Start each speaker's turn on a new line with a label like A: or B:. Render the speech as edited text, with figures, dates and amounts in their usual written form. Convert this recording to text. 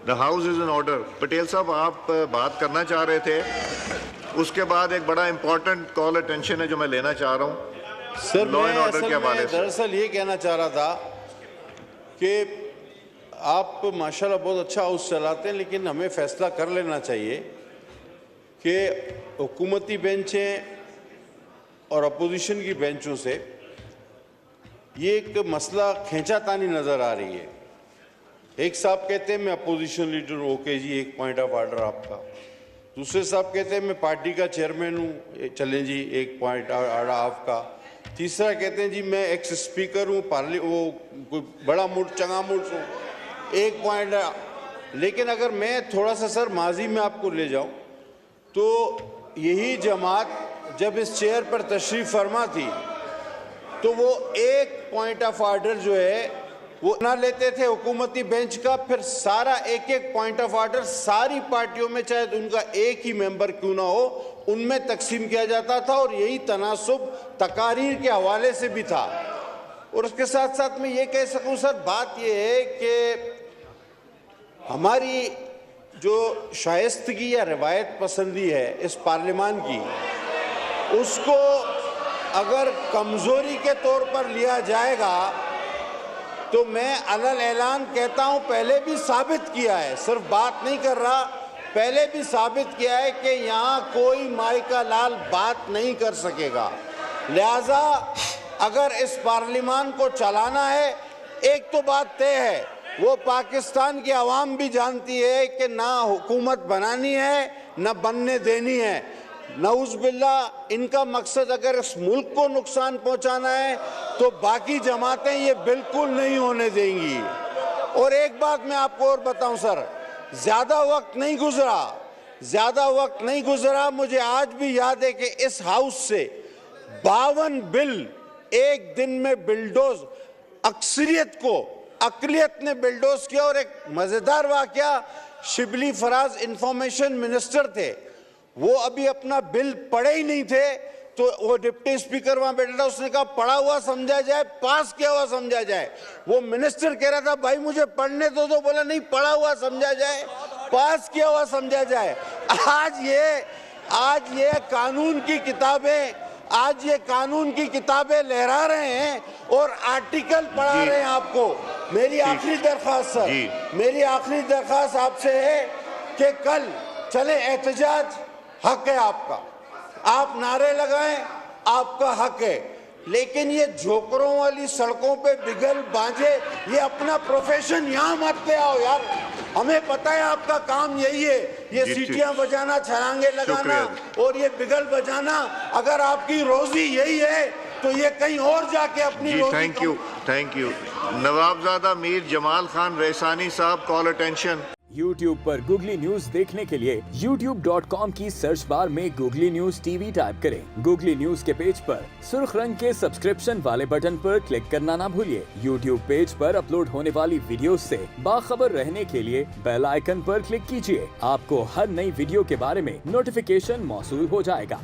A: The house is in order. Patel صاحب آپ بات کرنا چاہ رہے تھے, اس کے بعد ایک بڑا امپورٹنٹ کال اٹینشن ہے جو میں لینا چاہ رہا ہوں
B: سر.
A: لا اینڈ
B: میں
A: آرڈر کے حوالے سے.
B: دراصل یہ کہنا چاہ رہا تھا کہ آپ ماشاءاللہ بہت اچھا ہاؤس چلاتے ہیں, لیکن ہمیں فیصلہ کر لینا چاہیے کہ حکومتی بینچیں اور اپوزیشن کی بینچوں سے یہ ایک مسئلہ کھینچا تانی نظر آ رہی ہے. ایک صاحب کہتے ہیں میں اپوزیشن لیڈر ہوں, اوکے جی ایک پوائنٹ آف آرڈر آپ کا. دوسرے صاحب کہتے ہیں میں پارٹی کا چیئرمین ہوں, چلیں جی ایک پوائنٹ آرڈر آپ کا. تیسرا کہتے ہیں جی میں ایکس اسپیکر ہوں, وہ کوئی بڑا موڈ چنگا موڈ ہوں, ایک پوائنٹ. لیکن اگر میں تھوڑا سا سر ماضی میں آپ کو لے جاؤں تو یہی جماعت جب اس چیئر پر تشریف فرما تھی تو وہ ایک پوائنٹ آف آرڈر جو ہے وہ نہ لیتے تھے حکومتی بینچ کا, پھر سارا ایک ایک پوائنٹ آف آرڈر ساری پارٹیوں میں چاہے ان کا ایک ہی ممبر کیوں نہ ہو ان میں تقسیم کیا جاتا تھا, اور یہی تناسب تقاریر کے حوالے سے بھی تھا. اور اس کے ساتھ ساتھ میں یہ کہہ سکوں سر, بات یہ ہے کہ ہماری جو شائستگی یا روایت پسندی ہے اس پارلیمان کی, اس کو اگر کمزوری کے طور پر لیا جائے گا تو میں علل اعلان کہتا ہوں, پہلے بھی ثابت کیا ہے, صرف بات نہیں کر رہا, پہلے بھی ثابت کیا ہے کہ یہاں کوئی مائی کا لال بات نہیں کر سکے گا. لہذا اگر اس پارلیمان کو چلانا ہے, ایک تو بات طے ہے, وہ پاکستان کی عوام بھی جانتی ہے کہ نہ حکومت بنانی ہے نہ بننے دینی ہے. نعوذ باللہ ان کا مقصد اگر اس ملک کو نقصان پہنچانا ہے تو باقی جماعتیں یہ بالکل نہیں ہونے دیں گی. اور ایک بات میں آپ کو اور بتاؤں سر, زیادہ وقت نہیں گزرا, مجھے آج بھی یاد ہے کہ اس ہاؤس سے 52 بل ایک دن میں بلڈوز, اقلیت نے بلڈوز کیا. اور ایک مزیدار واقعہ, شبلی فراز انفارمیشن منسٹر تھے, وہ ابھی اپنا بل پڑھے ہی نہیں تھے تو وہ ڈپٹی اسپیکر وہاں بیٹھا تھا, اس نے کہا پڑھا ہوا سمجھا جائے, پاس کیا ہوا سمجھا جائے. وہ منسٹر کہہ رہا تھا بھائی مجھے پڑھنے دو, تو بولا نہیں پڑھا ہوا سمجھا جائے, پاس کیا ہوا سمجھا جائے. آج یہ قانون کی کتابیں لہرا رہے ہیں اور آرٹیکل پڑھا رہے ہیں آپ کو. میری آخری درخواست سر, میری آخری درخواست آپ سے ہے کہ کل چلے احتجاج حق ہے آپ کا, آپ نعرے لگائیں, آپ کا حق ہے, لیکن یہ جھوکروں والی سڑکوں پہ بگل بانجے, یہ اپنا پروفیشن یہاں مت لے آؤ یار. ہمیں پتہ ہے آپ کا کام یہی ہے, یہ سیٹیاں بجانا, چھلانگے لگانا اور یہ بگل بجانا. اگر آپ کی روزی یہی ہے تو یہ کہیں اور جا کے اپنی روزی.
A: Thank you. Nawabzada Mir Jamal Khan Raisani sahib, call attention.
C: YouTube پر گوگلی نیوز دیکھنے کے لیے youtube.com کی سرچ بار میں گوگلی نیوز ٹی وی ٹائپ کریں. گوگلی نیوز کے پیج پر سرخ رنگ کے سبسکرپشن والے بٹن پر کلک کرنا نہ بھولیے. یوٹیوب پیج پر اپلوڈ ہونے والی ویڈیوز سے باخبر رہنے کے لیے بیل آئیکن پر کلک کیجیے. آپ کو ہر نئی ویڈیو کے بارے میں نوٹیفیکیشن موصول ہو جائے گا.